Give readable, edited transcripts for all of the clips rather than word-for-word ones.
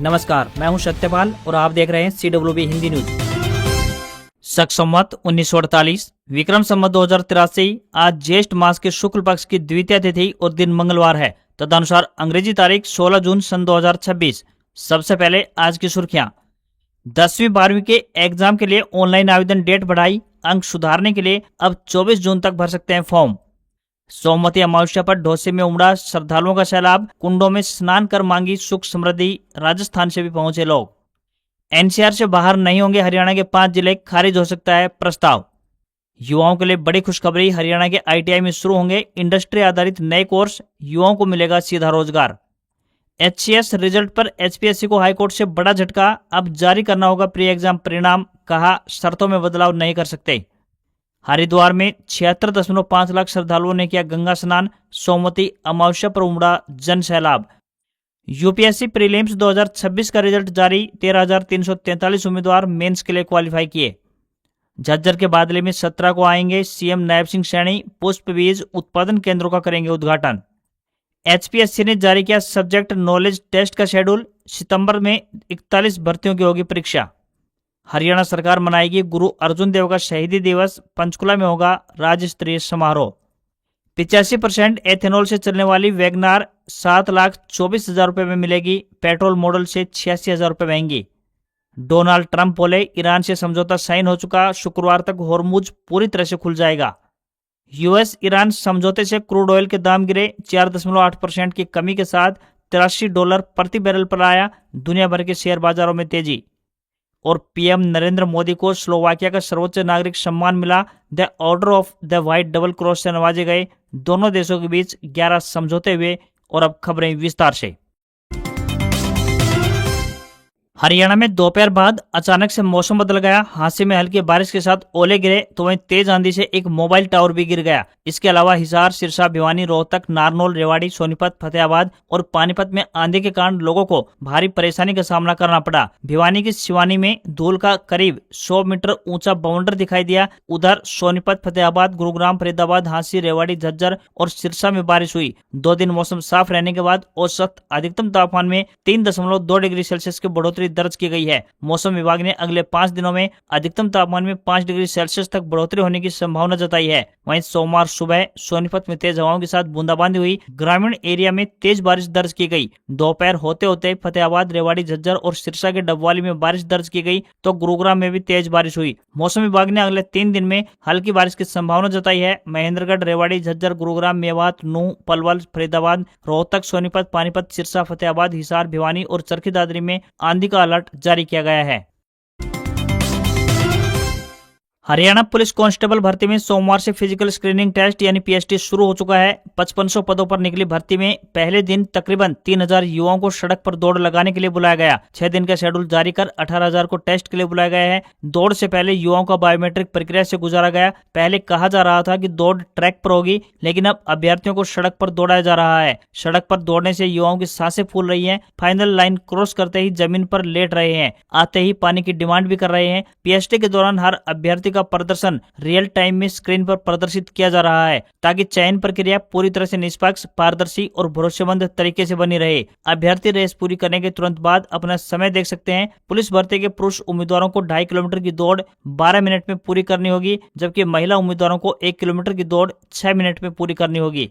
नमस्कार, मैं हूं सत्यपाल और आप देख रहे हैं CWB हिंदी न्यूज। शक संवत 1948 विक्रम संवत 2083 आज ज्येष्ठ मास के शुक्ल पक्ष की द्वितीय तिथि और दिन मंगलवार है। तदनुसार अंग्रेजी तारीख 16 जून सन 2026। सबसे पहले आज की सुर्खियां। 10वीं 12वीं के एग्जाम के लिए ऑनलाइन आवेदन डेट बढ़ाई। अंक सुधारने के लिए अब 24 जून तक भर सकते हैं फॉर्म। सोमवती अमावस्या पर ढोसे में उमड़ा श्रद्धालुओं का सैलाब। कुंडों में स्नान कर मांगी सुख समृद्धि। राजस्थान से भी पहुंचे लोग। एनसीआर से बाहर नहीं होंगे हरियाणा के 5 जिले, खारिज हो सकता है प्रस्ताव। युवाओं के लिए बड़ी खुशखबरी, हरियाणा के आईटीआई में शुरू होंगे इंडस्ट्री आधारित नए कोर्स। युवाओं को मिलेगा सीधा रोजगार। एचसीएस रिजल्ट पर एचपीएससी को हाईकोर्ट से बड़ा झटका। अब जारी करना होगा प्री एग्जाम परिणाम, कहा शर्तों में बदलाव नहीं कर सकते। हरिद्वार में 76.5 लाख श्रद्धालुओं ने किया गंगा स्नान। सोमवती अमावस्या पर उमड़ा जन सैलाब। यूपीएससी प्रीलिम्स 2026 का रिजल्ट जारी। 13,343 उम्मीदवार मेंस के लिए क्वालिफाई किए। झज्जर के बादले में 17 को आएंगे सीएम नायब सिंह सैनी। पुष्प बीज उत्पादन केंद्रों का करेंगे उद्घाटन। एचपीएससी ने जारी किया सब्जेक्ट नॉलेज टेस्ट का शेड्यूल। सितंबर में 41 भर्तियों की होगी परीक्षा। हरियाणा सरकार मनाएगी गुरु अर्जुन देव का शहीदी दिवस। पंचकुला में होगा राज्य स्तरीय समारोह। 85% एथेनॉल से चलने वाली वैगनार 7,24,000 रुपए में मिलेगी। पेट्रोल मॉडल से 86,000 रुपए महंगी। डोनाल्ड ट्रंप बोले ईरान से समझौता साइन हो चुका। शुक्रवार तक होर्मुज पूरी तरह से खुल जाएगा। यूएस ईरान समझौते से क्रूड ऑयल के दाम गिरे। 4.8% की कमी के साथ $83 प्रति बैरल पर आया। दुनिया भर के शेयर बाजारों में तेजी। और पीएम नरेंद्र मोदी को स्लोवाकिया का सर्वोच्च नागरिक सम्मान मिला। The order of the white double cross से नवाजे गए। दोनों देशों के बीच 11 समझौते हुए। और अब खबरें विस्तार से। हरियाणा में दोपहर बाद अचानक से मौसम बदल गया। हादसे में हल्की बारिश के साथ ओले गिरे तो वहीं तेज आंधी से एक मोबाइल टावर भी गिर गया। इसके अलावा हिसार, सिरसा, भिवानी, रोहतक, नारनौल, रेवाड़ी, सोनीपत, फतेहाबाद और पानीपत में आंधी के कारण लोगों को भारी परेशानी का सामना करना पड़ा। भिवानी की शिवानी में धूल का करीब 100 मीटर ऊंचा बाउंडर दिखाई दिया। उधर सोनीपत, फतेहाबाद, गुरुग्राम, फरीदाबाद, हांसी, रेवाड़ी, झज्जर और सिरसा में बारिश हुई। 2 दिन मौसम साफ रहने के बाद औसत अधिकतम तापमान में 3.2 डिग्री सेल्सियस की बढ़ोतरी दर्ज की गई है। मौसम विभाग ने अगले 5 दिनों में अधिकतम तापमान में 5 डिग्री सेल्सियस तक बढ़ोतरी होने की संभावना जताई है। वहीं सोमवार सुबह सोनीपत में तेज हवाओं के साथ बूंदाबांदी हुई। ग्रामीण एरिया में तेज बारिश दर्ज की गई। दोपहर होते होते फतेहाबाद, रेवाड़ी, झज्जर और सिरसा के डबवाली में बारिश दर्ज की गई तो गुरुग्राम में भी तेज बारिश हुई। मौसम विभाग ने अगले 3 दिन में हल्की बारिश की संभावना जताई है। महेंद्रगढ़, रेवाड़ी, झज्जर, गुरुग्राम, मेवात, नूंह, पलवल, फरीदाबाद, रोहतक, सोनीपत, पानीपत, सिरसा, फतेहाबाद, हिसार, भिवानी और चरखी दादरी में आंधी का अलर्ट जारी किया गया है। हरियाणा पुलिस कांस्टेबल भर्ती में सोमवार से फिजिकल स्क्रीनिंग टेस्ट यानी पीएसटी शुरू हो चुका है। 5500 पदों पर निकली भर्ती में पहले दिन तकरीबन 3000 युवाओं को सड़क पर दौड़ लगाने के लिए बुलाया गया। 6 दिन का शेड्यूल जारी कर 18,000 को टेस्ट के लिए बुलाया गया है। दौड़ से पहले युवाओं का बायोमेट्रिक प्रक्रिया से गुजारा गया। पहले कहा जा रहा था कि दौड़ ट्रैक पर होगी, लेकिन अब अभ्यर्थियों को सड़क पर दौड़ाया जा रहा है। सड़क पर दौड़ने से युवाओं की सांसें फूल रही है। फाइनल लाइन क्रॉस करते ही जमीन पर लेट रहे हैं, आते ही पानी की डिमांड भी कर रहे हैं। पीएसटी के दौरान हर अभ्यर्थी का प्रदर्शन रियल टाइम में स्क्रीन पर प्रदर्शित किया जा रहा है ताकि चयन प्रक्रिया पूरी तरह से निष्पक्ष, पारदर्शी और भरोसेमंद तरीके से बनी रहे। अभ्यर्थी रेस पूरी करने के तुरंत बाद अपना समय देख सकते हैं। पुलिस भर्ती के पुरुष उम्मीदवारों को 2.5 किलोमीटर की दौड़ 12 मिनट में पूरी करनी होगी, जबकि महिला उम्मीदवारों को 1 किलोमीटर की दौड़ 6 मिनट में पूरी करनी होगी।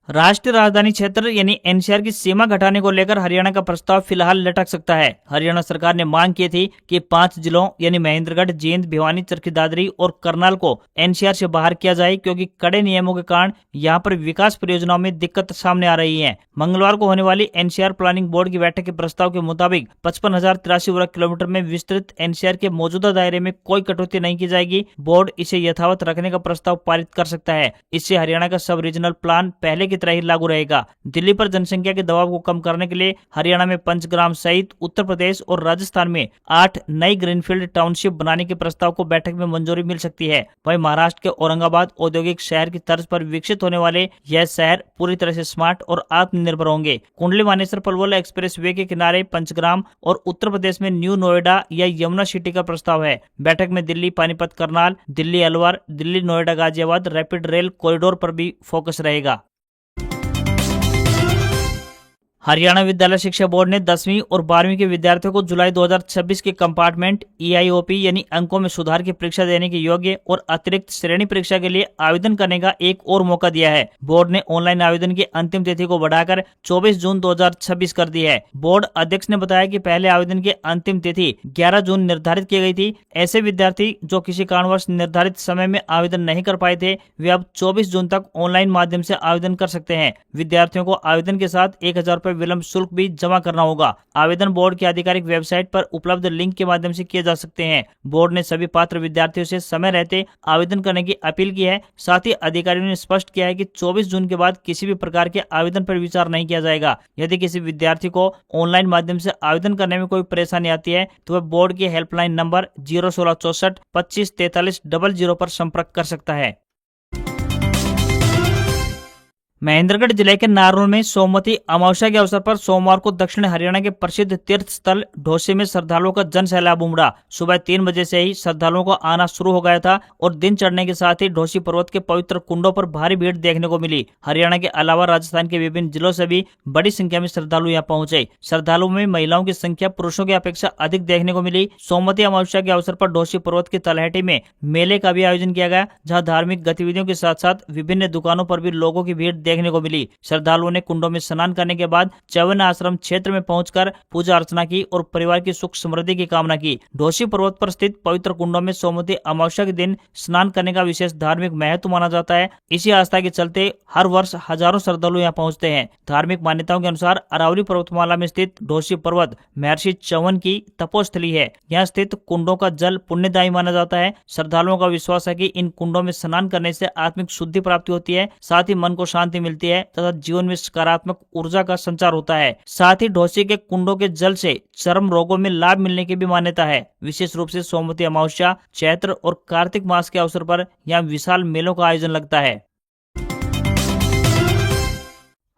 राष्ट्रीय राजधानी क्षेत्र यानी एनसीआर की सीमा घटाने को लेकर हरियाणा का प्रस्ताव फिलहाल लटक सकता है। हरियाणा सरकार ने मांग की थी कि 5 जिलों यानी महेंद्रगढ़, जींद, भिवानी, चरखी दादरी और करनाल को एनसीआर से बाहर किया जाए, क्योंकि कड़े नियमों के कारण यहां पर विकास परियोजनाओं में दिक्कत सामने आ रही है। मंगलवार को होने वाली एनसीआर प्लानिंग बोर्ड की बैठक के प्रस्ताव के मुताबिक 55,083 वर्ग किलोमीटर में विस्तृत एनसीआर के मौजूदा दायरे में कोई कटौती नहीं की जाएगी। बोर्ड इसे यथावत रखने का प्रस्ताव पारित कर सकता है। इससे हरियाणा का सब रीजनल प्लान पहले की तरह ही लागू रहेगा। दिल्ली पर जनसंख्या के दबाव को कम करने के लिए हरियाणा में पंचग्राम सहित उत्तर प्रदेश और राजस्थान में 8 नई ग्रीनफील्ड टाउनशिप बनाने के प्रस्ताव को बैठक में मंजूरी मिल सकती है। वहीं महाराष्ट्र के औरंगाबाद औद्योगिक शहर की तर्ज पर विकसित होने वाले यह शहर पूरी तरह से स्मार्ट और आत्मनिर्भर होंगे। कुंडली मानेसर पलवल एक्सप्रेस वे के किनारे पंचग्राम और उत्तर प्रदेश में न्यू नोएडा या यमुना सिटी का प्रस्ताव है। बैठक में Delhi, Panipat, Karnal, Delhi Alwar, Delhi Noida Ghaziabad rapid rail corridor पर भी फोकस रहेगा। हरियाणा विद्यालय शिक्षा बोर्ड ने 10वीं और 12वीं के विद्यार्थियों को जुलाई 2026 के कंपार्टमेंट EIOP यानी अंकों में सुधार की परीक्षा देने के योग्य और अतिरिक्त श्रेणी परीक्षा के लिए आवेदन करने का एक और मौका दिया है। बोर्ड ने ऑनलाइन आवेदन की अंतिम तिथि को बढ़ाकर 24 जून 2026 कर दी है। बोर्ड अध्यक्ष ने बताया कि पहले आवेदन की अंतिम तिथि 11 जून निर्धारित की गई थी। ऐसे विद्यार्थी जो किसी कारणवश निर्धारित समय में आवेदन नहीं कर पाए थे, वे अब 24 जून तक ऑनलाइन माध्यम से आवेदन कर सकते हैं। विद्यार्थियों को आवेदन के साथ 1000 रुपए विलंब शुल्क भी जमा करना होगा। आवेदन बोर्ड की आधिकारिक वेबसाइट पर उपलब्ध लिंक के माध्यम से किए जा सकते हैं। बोर्ड ने सभी पात्र विद्यार्थियों से समय रहते आवेदन करने की अपील की है। साथ ही अधिकारियों ने स्पष्ट किया है कि 24 जून के बाद किसी भी प्रकार के आवेदन पर विचार नहीं किया जाएगा। यदि किसी विद्यार्थी को ऑनलाइन माध्यम से आवेदन करने में कोई परेशानी आती है तो वह बोर्ड के हेल्पलाइन नंबर 01664 25 43 00 पर संपर्क कर सकता है। महेंद्रगढ़ जिले के नारनौल में सोमवती अमावस्या के अवसर पर सोमवार को दक्षिण हरियाणा के प्रसिद्ध तीर्थ स्थल ढोसी में श्रद्धालुओं का जन सैलाब उमड़ा। सुबह 3 बजे से ही श्रद्धालुओं को आना शुरू हो गया था और दिन चढ़ने के साथ ही ढोसी पर्वत के पवित्र कुंडों पर भारी भीड़ देखने को मिली। हरियाणा के अलावा राजस्थान के विभिन्न जिलों से भी बड़ी संख्या में श्रद्धालु यहाँ पहुंचे। श्रद्धालुओं में महिलाओं की संख्या पुरुषों की अपेक्षा अधिक देखने को मिली। सोमवती अमावस्या के अवसर पर ढोसी पर्वत की तलहटी में मेले का भी आयोजन किया गया, जहाँ धार्मिक गतिविधियों के साथ साथ विभिन्न दुकानों पर भी लोगों की भीड़ देखने को मिली। श्रद्धालुओं ने कुंडों में स्नान करने के बाद चौवन आश्रम क्षेत्र में पहुंचकर पूजा अर्चना की और परिवार की सुख समृद्धि की कामना की। ढोसी पर्वत पर स्थित पवित्र कुंडों में सोमवती अमावस्या के दिन स्नान करने का विशेष धार्मिक महत्व माना जाता है। इसी आस्था के चलते हर वर्ष हजारों श्रद्धालु यहाँ पहुंचते हैं। धार्मिक मान्यताओं के अनुसार अरावली पर्वतमाला में स्थित ढोसी पर्वत महर्षि च्यवन की तपोस्थली है। यहाँ स्थित कुंडों का जल पुण्यदायी माना जाता है। श्रद्धालुओं का विश्वास है कि इन कुंडों में स्नान करने से आत्मिक शुद्धि प्राप्ति होती है, साथ ही मन को शांति मिलती है तथा जीवन में सकारात्मक ऊर्जा का संचार होता है। साथ ही ढोसी के कुंडों के जल से चर्म रोगों में लाभ मिलने की भी मान्यता है। विशेष रूप से सोमवती अमावस्या, चैत्र और कार्तिक मास के अवसर पर यहाँ विशाल मेलों का आयोजन लगता है।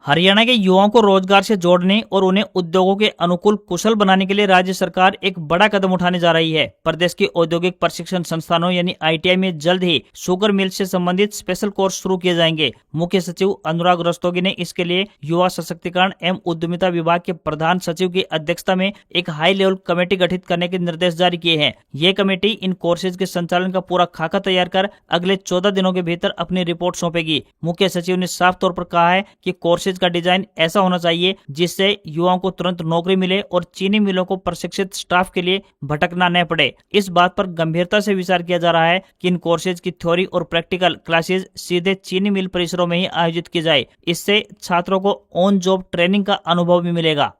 हरियाणा के युवाओं को रोजगार से जोड़ने और उन्हें उद्योगों के अनुकूल कुशल बनाने के लिए राज्य सरकार एक बड़ा कदम उठाने जा रही है। प्रदेश के औद्योगिक प्रशिक्षण संस्थानों यानी ITI में जल्द ही शुगर मिल से संबंधित स्पेशल कोर्स शुरू किए जाएंगे। मुख्य सचिव अनुराग रस्तोगी ने इसके लिए युवा सशक्तिकरण एवं उद्यमिता विभाग के प्रधान सचिव की अध्यक्षता में एक हाई लेवल कमेटी गठित करने के निर्देश जारी किए हैं। ये कमेटी इन कोर्सेज के संचालन का पूरा खाका तैयार कर अगले 14 दिनों के भीतर अपनी रिपोर्ट सौंपेगी। मुख्य सचिव ने साफ तौर पर कहा है कि कोर्सेज का डिजाइन ऐसा होना चाहिए जिससे युवाओं को तुरंत नौकरी मिले और चीनी मिलों को प्रशिक्षित स्टाफ के लिए भटकना न पड़े। इस बात पर गंभीरता से विचार किया जा रहा है कि इन कोर्सेज की थ्योरी और प्रैक्टिकल क्लासेज सीधे चीनी मिल परिसरों में ही आयोजित की जाए। इससे छात्रों को ऑन जॉब ट्रेनिंग का अनुभव भी मिलेगा।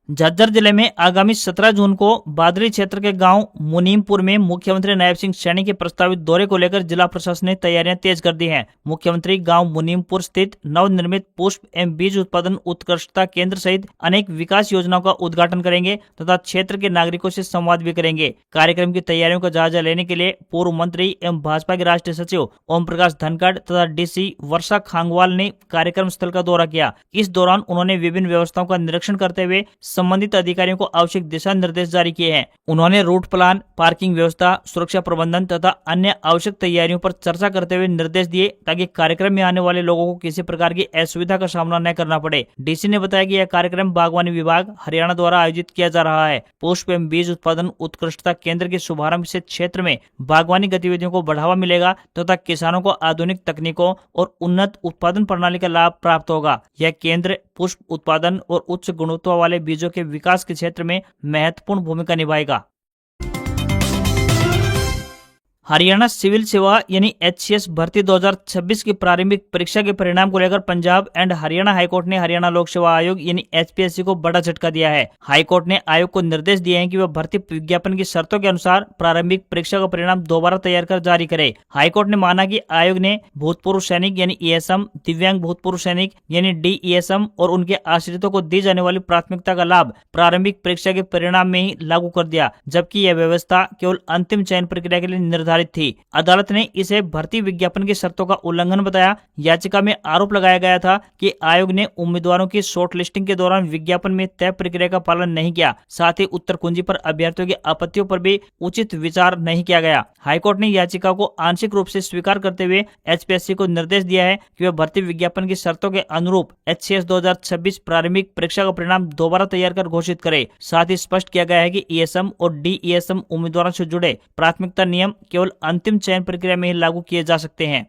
झज्जर जिले में आगामी 17 जून को बादरी क्षेत्र के गांव मुनीमपुर में मुख्यमंत्री नायब सिंह सैनी के प्रस्तावित दौरे को लेकर जिला प्रशासन ने तैयारियां तेज कर दी हैं। मुख्यमंत्री गांव मुनीमपुर स्थित नवनिर्मित पुष्प एवं बीज उत्पादन उत्कृष्टता केंद्र सहित अनेक विकास योजनाओं का उद्घाटन करेंगे तथा क्षेत्र के नागरिकों से संवाद भी करेंगे। कार्यक्रम की तैयारियों का जायजा लेने के लिए पूर्व मंत्री एवं भाजपा के राष्ट्रीय सचिव ओम प्रकाश धनखड़ तथा DC वर्षा खांगवाल ने कार्यक्रम स्थल का दौरा किया। इस दौरान उन्होंने विभिन्न व्यवस्थाओं का निरीक्षण करते हुए संबंधित अधिकारियों को आवश्यक दिशा निर्देश जारी किए हैं। उन्होंने रूट प्लान, पार्किंग व्यवस्था, सुरक्षा प्रबंधन तथा अन्य आवश्यक तैयारियों पर चर्चा करते हुए निर्देश दिए ताकि कार्यक्रम में आने वाले लोगों को किसी प्रकार की असुविधा का सामना न करना पड़े। DC ने बताया कि यह कार्यक्रम बागवानी विभाग हरियाणा द्वारा आयोजित किया जा रहा है। पुष्प एवं बीज उत्पादन उत्कृष्टता केंद्र के शुभारंभ से क्षेत्र में बागवानी गतिविधियों को बढ़ावा मिलेगा तथा किसानों को आधुनिक तकनीकों और उन्नत उत्पादन प्रणाली का लाभ प्राप्त होगा। यह केंद्र पुष्प उत्पादन और उच्च गुणवत्ता वाले बीजों के विकास के क्षेत्र में महत्वपूर्ण भूमिका निभाएगा। हरियाणा सिविल सेवा यानी HCS भर्ती 2026 की प्रारंभिक परीक्षा के परिणाम को लेकर पंजाब एंड हरियाणा हाईकोर्ट ने हरियाणा लोक सेवा आयोग यानी HPSC को बड़ा झटका दिया है। हाईकोर्ट ने आयोग को निर्देश दिए हैं कि वह भर्ती विज्ञापन की शर्तों के अनुसार प्रारंभिक परीक्षा का परिणाम दोबारा तैयार कर जारी करे। हाईकोर्ट ने माना कि आयोग ने भूतपूर्व सैनिक यानी ESM, दिव्यांग भूतपूर्व सैनिक यानी DESM और उनके आश्रितों को दी जाने वाली प्राथमिकता का लाभ प्रारंभिक परीक्षा के परिणाम में ही लागू कर दिया, जबकि यह व्यवस्था केवल अंतिम चयन प्रक्रिया के लिए निर्धारित निर्धारित थी। अदालत ने इसे भर्ती विज्ञापन की शर्तों का उल्लंघन बताया। याचिका में आरोप लगाया गया था कि आयोग ने उम्मीदवारों की शॉर्ट लिस्टिंग के दौरान विज्ञापन में तय प्रक्रिया का पालन नहीं किया। साथ ही उत्तर कुंजी पर अभ्यर्थियों की आपत्तियों पर भी उचित विचार नहीं किया गया। हाईकोर्ट ने याचिका को आंशिक रूप से स्वीकार करते हुए एचपीएससी को निर्देश दिया है कि वह भर्ती विज्ञापन की शर्तों के अनुरूप एचसीएस 2026 प्रारंभिक परीक्षा का परिणाम दोबारा तैयार कर घोषित करे। साथ ही स्पष्ट किया गया है कि ईएसएम और डीईएसएम उम्मीदवारों से जुड़े प्राथमिकता नियम केवल अंतिम चयन प्रक्रिया में ही लागू किए जा सकते हैं।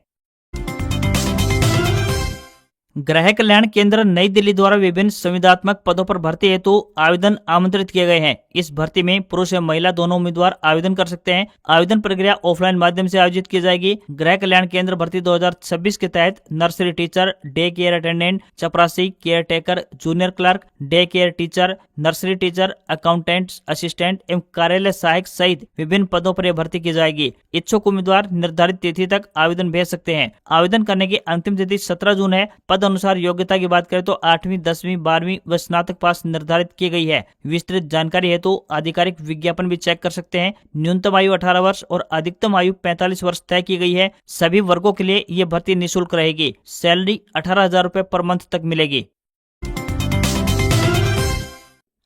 गृह कल्याण केंद्र नई दिल्ली द्वारा विभिन्न संविदात्मक पदों पर भर्ती हेतु आवेदन आमंत्रित किए गए हैं। इस भर्ती में पुरुष एवं महिला दोनों उम्मीदवार आवेदन कर सकते हैं। आवेदन प्रक्रिया ऑफलाइन माध्यम से आयोजित की जाएगी। गृह कल्याण केंद्र भर्ती 2026 के तहत nursery teacher, day care attendant, चपरासी, caretaker, junior clerk, day care teacher, nursery teacher, accountant, assistant एवं कार्यालय सहायक सहित विभिन्न पदों पर यह भर्ती की जाएगी। इच्छुक उम्मीदवार निर्धारित तिथि तक आवेदन भेज सकते हैं। आवेदन करने की अंतिम तिथि 17 जून है। पद अनुसार योग्यता की बात करें तो 8वीं, 10वीं, 12वीं व स्नातक पास निर्धारित की गई है। विस्तृत जानकारी हेतु आधिकारिक विज्ञापन भी चेक कर सकते हैं। न्यूनतम आयु 18 वर्ष और अधिकतम आयु 45 वर्ष तय की गई है। सभी वर्गों के लिए ये भर्ती निःशुल्क रहेगी। सैलरी 18,000 रुपए पर मंथ तक मिलेगी।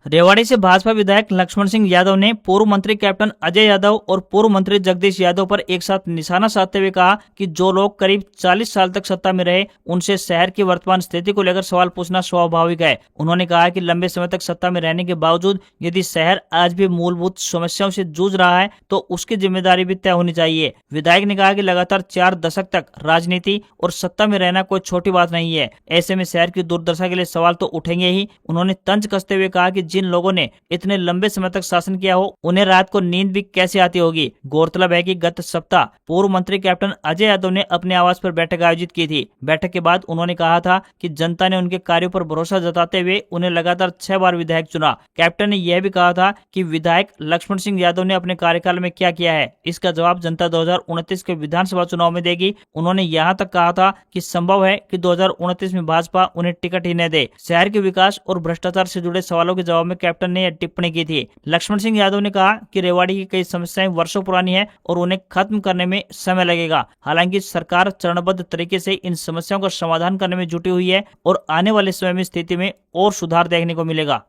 रेवाड़ी से भाजपा विधायक लक्ष्मण सिंह यादव ने पूर्व मंत्री कैप्टन अजय यादव और पूर्व मंत्री जगदीश यादव पर एक साथ निशाना साधते हुए कहा कि जो लोग करीब 40 साल तक सत्ता में रहे उनसे शहर की वर्तमान स्थिति को लेकर सवाल पूछना स्वाभाविक है। उन्होंने कहा कि लंबे समय तक सत्ता में रहने के बावजूद यदि शहर आज भी मूलभूत समस्याओं से जूझ रहा है तो उसकी जिम्मेदारी भी तय होनी चाहिए। विधायक ने कहा कि लगातार 4 दशक तक राजनीति और सत्ता में रहना कोई छोटी बात नहीं है। ऐसे में शहर की दुर्दशा के लिए सवाल तो उठेंगे ही। उन्होंने तंज कसते हुए कहा कि जिन लोगों ने इतने लंबे समय तक शासन किया हो उन्हें रात को नींद भी कैसे आती होगी। गौरतलब है कि गत सप्ताह पूर्व मंत्री कैप्टन अजय यादव ने अपने आवास पर बैठक आयोजित की थी। बैठक के बाद उन्होंने कहा था कि जनता ने उनके कार्यों पर भरोसा जताते हुए उन्हें लगातार 6 बार विधायक चुना। कैप्टन ने यह भी कहा था कि विधायक लक्ष्मण सिंह यादव ने अपने कार्यकाल में क्या किया है, इसका जवाब जनता 2029 के विधानसभा चुनाव में देगी। उन्होंने यहाँ तक कहा था कि संभव है कि 2029 में भाजपा उन्हें टिकट ही न दे। शहर के विकास और भ्रष्टाचार से जुड़े सवालों के जवाब में कैप्टन ने यह टिप्पणी की थी। लक्ष्मण सिंह यादव ने कहा कि रेवाड़ी की कई समस्याएं वर्षों पुरानी है और उन्हें खत्म करने में समय लगेगा। हालांकि सरकार चरणबद्ध तरीके से इन समस्याओं का समाधान करने में जुटी हुई है और आने वाले समय में स्थिति में और सुधार देखने को मिलेगा।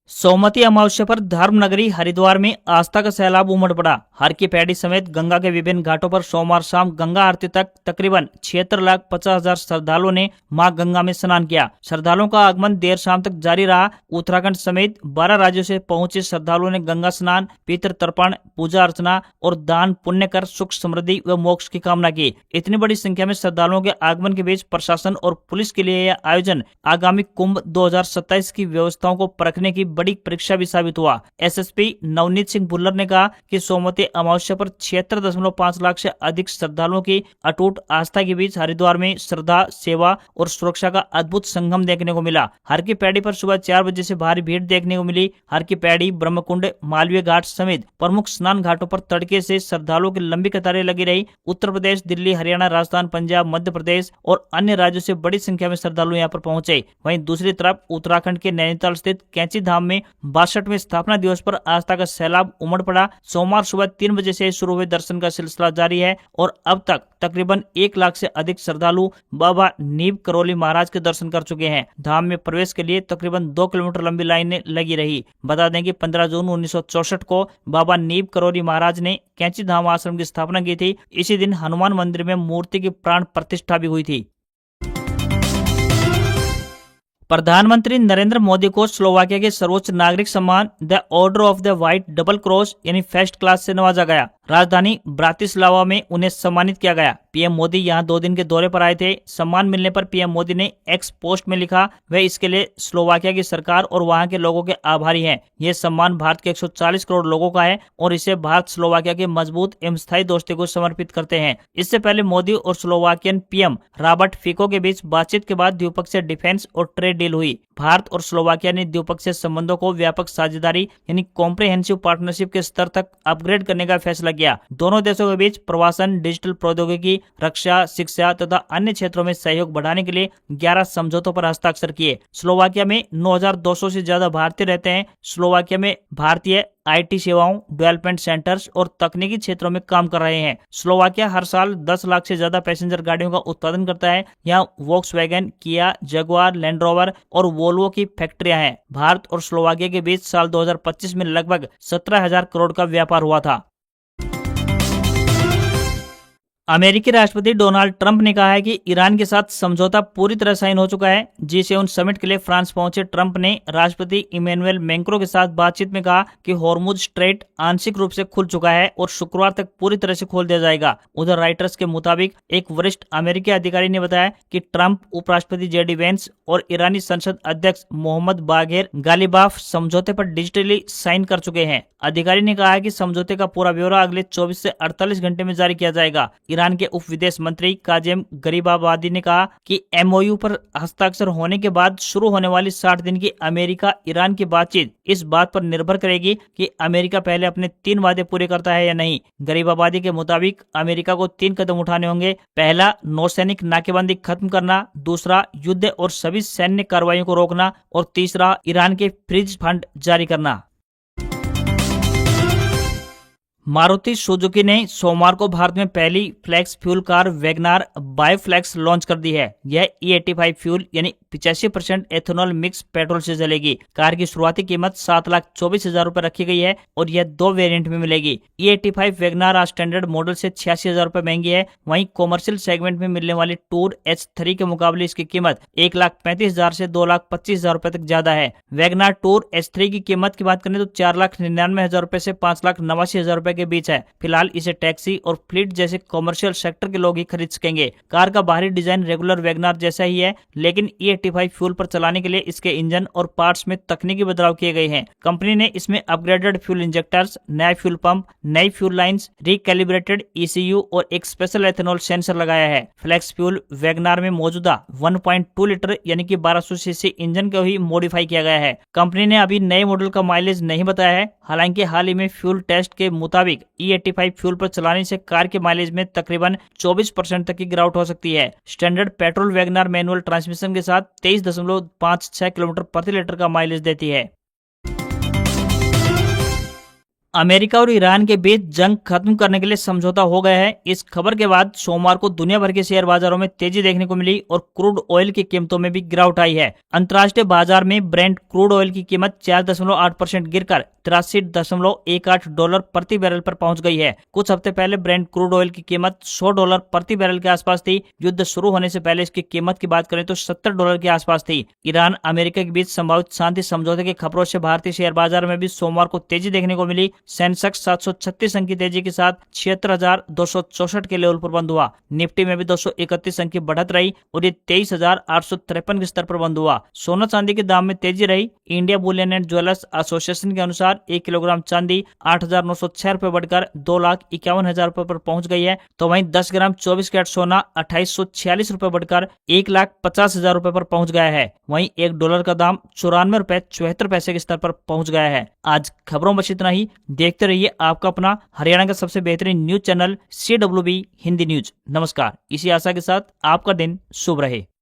सोमवती अमावस्या पर धर्मनगरी हरिद्वार में आस्था का सैलाब उमड़ पड़ा। हर की पैड़ी समेत गंगा के विभिन्न घाटों पर सोमवार शाम गंगा आरती तक तकरीबन 76,50,000 श्रद्धालुओं ने मां गंगा में स्नान किया। श्रद्धालुओं का आगमन देर शाम तक जारी रहा। उत्तराखंड समेत 12 राज्यों से पहुंचे श्रद्धालुओं ने गंगा स्नान, पितृ तर्पण, पूजा अर्चना और दान पुण्य कर सुख समृद्धि व मोक्ष की कामना की। इतनी बड़ी संख्या में श्रद्धालुओं के आगमन के बीच प्रशासन और पुलिस के लिए यह आयोजन आगामी कुंभ 2027 की व्यवस्थाओं को परखने की बड़ी परीक्षा भी साबित हुआ। एसएसपी नवनीत सिंह भुल्लर ने कहा कि सोमवती अमावस्या पर 76.5 लाख से अधिक श्रद्धालुओं की अटूट आस्था के बीच हरिद्वार में श्रद्धा, सेवा और सुरक्षा का अद्भुत संगम देखने को मिला। हर की पैड़ी पर सुबह 4 बजे से भारी भीड़ देखने को मिली। हर की पैड़ी, ब्रह्मकुंड, मालवीय घाट समेत प्रमुख स्नान घाटों पर तड़के से श्रद्धालुओं की लंबी कतारें लगी रही। उत्तर प्रदेश, दिल्ली, हरियाणा, राजस्थान, पंजाब, मध्य प्रदेश और अन्य राज्यों से बड़ी संख्या में श्रद्धालु यहाँ पर पहुंचे। वहीं दूसरी तरफ उत्तराखंड के नैनीताल स्थित कैंची धाम में 62वें स्थापना दिवस पर आस्था का सैलाब उमड़ पड़ा। सोमवार सुबह 3 बजे से शुरू हुए दर्शन का सिलसिला जारी है और अब तक तकरीबन 1 लाख से अधिक श्रद्धालु बाबा नीब करौली महाराज के दर्शन कर चुके हैं। धाम में प्रवेश के लिए तकरीबन 2 किलोमीटर लंबी लाइनें लगी रही। बता दें कि 15 जून 1964 को बाबा नीब करौली महाराज ने कैंची धाम आश्रम की स्थापना की थी। इसी दिन हनुमान मंदिर में मूर्ति की प्राण प्रतिष्ठा भी हुई थी। प्रधानमंत्री नरेंद्र मोदी को स्लोवाकिया के सर्वोच्च नागरिक सम्मान the order of the white double cross यानी फर्स्ट क्लास से नवाजा गया। राजधानी ब्रातिस्लावा में उन्हें सम्मानित किया गया। पीएम मोदी यहां 2 दिन के दौरे पर आए थे। सम्मान मिलने पर पीएम मोदी ने एक्स पोस्ट में लिखा वे इसके लिए स्लोवाकिया की सरकार और वहां के लोगों के आभारी हैं। यह सम्मान भारत के 140 करोड़ लोगों का है और इसे भारत स्लोवाकिया के मजबूत एवं स्थायी दोस्ती को समर्पित करते हैं। इससे पहले मोदी और स्लोवाकियन पीएम रॉबर्ट फिको के बीच बातचीत के बाद द्विपक्षीय डिफेंस और ट्रेड डील हुई। भारत और स्लोवाकिया ने द्विपक्षीय संबंधों को व्यापक साझेदारी यानी कॉम्प्रिहेंसिव पार्टनरशिप के स्तर तक अपग्रेड करने का फैसला गया। दोनों देशों के बीच प्रवासन, डिजिटल प्रौद्योगिकी, रक्षा, शिक्षा तथा अन्य क्षेत्रों में सहयोग बढ़ाने के लिए 11 समझौतों पर हस्ताक्षर किए। स्लोवाकिया में 9,200 से ज्यादा भारतीय रहते हैं। स्लोवाकिया में भारतीय IT सेवाओं, डेवलपमेंट सेंटर्स और तकनीकी क्षेत्रों में काम कर रहे हैं। स्लोवाकिया हर साल 10 लाख से ज्यादा पैसेंजर गाड़ियों का उत्पादन करता है। यहाँ वोक्सवैगन, किया, जगुआर, लैंड रोवर और वोल्वो की फैक्ट्रियां हैं। भारत और स्लोवाकिया के बीच साल 2025 में लगभग 17,000 करोड़ का व्यापार हुआ था। अमेरिकी राष्ट्रपति डोनाल्ड ट्रंप ने कहा है कि ईरान के साथ समझौता पूरी तरह साइन हो चुका है। G7 समिट के लिए फ्रांस पहुंचे ट्रंप ने राष्ट्रपति इमैनुअल मैक्रों के साथ बातचीत में कहा कि हॉर्मुज स्ट्रेट आंशिक रूप से खुल चुका है और शुक्रवार तक पूरी तरह से खोल दिया जाएगा। उधर राइटर्स के मुताबिक एक वरिष्ठ अमेरिकी अधिकारी ने बताया कि ट्रंप, उपराष्ट्रपति JD वेंस और ईरानी संसद अध्यक्ष मोहम्मद बागेर गालिबाफ समझौते पर डिजिटली साइन कर चुके हैं। अधिकारी ने कहा है कि समझौते का पूरा ब्यौरा अगले 24 से 48 घंटे में जारी किया जाएगा। ईरान के उप विदेश मंत्री काजेम गरीबाबादी ने कहा कि MOU पर हस्ताक्षर होने के बाद शुरू होने वाली 60 दिन की अमेरिका ईरान की बातचीत इस बात पर निर्भर करेगी कि अमेरिका पहले अपने 3 वादे पूरे करता है या नहीं। गरीबाबादी के मुताबिक अमेरिका को 3 कदम उठाने होंगे। पहला, नौसैनिक नाकेबंदी खत्म करना, दूसरा, युद्ध और सभी सैन्य कार्रवाइयों को रोकना और तीसरा, ईरान के फ्रीज फंड जारी करना। मारुति सुजुकी ने सोमवार को भारत में पहली flex fuel car WagonR bioflex launch कर दी है। यह E85 फ्यूल यानी 85% एथेनॉल मिक्स पेट्रोल से चलेगी। कार की शुरुआती कीमत 7,24,000 रुपए रखी गई है और यह 2 वेरिएंट में मिलेगी। E85 वैगनार आज स्टैंडर्ड मॉडल से 86,000 रुपए महंगी है। वहीं कॉमर्शियल सेगमेंट में मिलने वाली टूर H3 के मुकाबले इसकी कीमत 1,35,000 से 2,25,000 रुपए तक ज्यादा है। वैगनार टूर H3 की कीमत की बात करें तो 4,99,000 रुपए से 5,89,000 रुपए के बीच है। फिलहाल इसे टैक्सी और फ्लीट जैसे कॉमर्शियल सेक्टर के लोग ही खरीद सकेंगे। कार का बाहरी डिजाइन रेगुलर वैगनार जैसा ही है, लेकिन E85 फ्यूल पर चलाने के लिए इसके इंजन और पार्ट्स में तकनीकी बदलाव किए गए हैं। कंपनी ने इसमें अपग्रेडेड फ्यूल इंजेक्टर्स, नया फ्यूल पंप, नई फ्यूल लाइंस, रिकैलिब्रेटेड ECU और एक स्पेशल एथेनॉल सेंसर लगाया है। फ्लेक्स फ्यूल वैगनार में मौजूदा 1.2 लीटर यानी कि 1200 सीसी इंजन को ही मॉडिफाई किया गया है। कंपनी ने अभी नए मॉडल का माइलेज नहीं बताया है। हालांकि हाल ही में फ्यूल टेस्ट के मुताबिक E85 फ्यूल पर चलाने से कार के माइलेज में तकरीबन 24% तक की गिरावट हो सकती है। Standard petrol WagonR manual transmission के साथ 23.56 किलोमीटर प्रति लीटर का माइलेज देती है। अमेरिका और ईरान के बीच जंग खत्म करने के लिए समझौता हो गया है। इस खबर के बाद सोमवार को दुनिया भर के शेयर बाजारों में तेजी देखने को मिली और क्रूड ऑयल की कीमतों में भी गिरावट आई है। अंतर्राष्ट्रीय बाजार में ब्रेंट क्रूड ऑयल की कीमत 4.8% गिरकर $83.18 प्रति बैरल पर पहुंच गई है। कुछ हफ्ते पहले ब्रेंट क्रूड ऑयल की कीमत $100 प्रति बैरल के आसपास थी। युद्ध शुरू होने से पहले इसकी कीमत की बात करें तो $70 के आसपास थी। ईरान अमेरिका के बीच संभावित शांति समझौते की खबरों से भारतीय शेयर बाजार में भी सोमवार को तेजी देखने को मिली। सेंसेक्स 736 अंक की तेजी के साथ 76,264 के लेवल पर बंद हुआ। निफ्टी में भी 231 अंक की बढ़त रही और ये 23,853 के स्तर पर बंद हुआ। सोना चांदी के दाम में तेजी रही। India Boolean and jewellers association के अनुसार 1 किलोग्राम चांदी 8,906 रुपए बढ़कर 2,51,000 रुपए पर पहुंच गई है, तो वहीं 10 ग्राम 24 कैरेट सोना 2,846 रुपए बढ़कर 1,50,000 रुपए पर पहुंच गया है। वहीं $1 का दाम 94 रुपए 74 पैसे के स्तर पर पहुंच गया है। आज खबरों में इतना ही। देखते रहिए आपका अपना हरियाणा का सबसे बेहतरीन news channel CWB Hindi news. नमस्कार। इसी आशा के साथ आपका दिन शुभ रहे।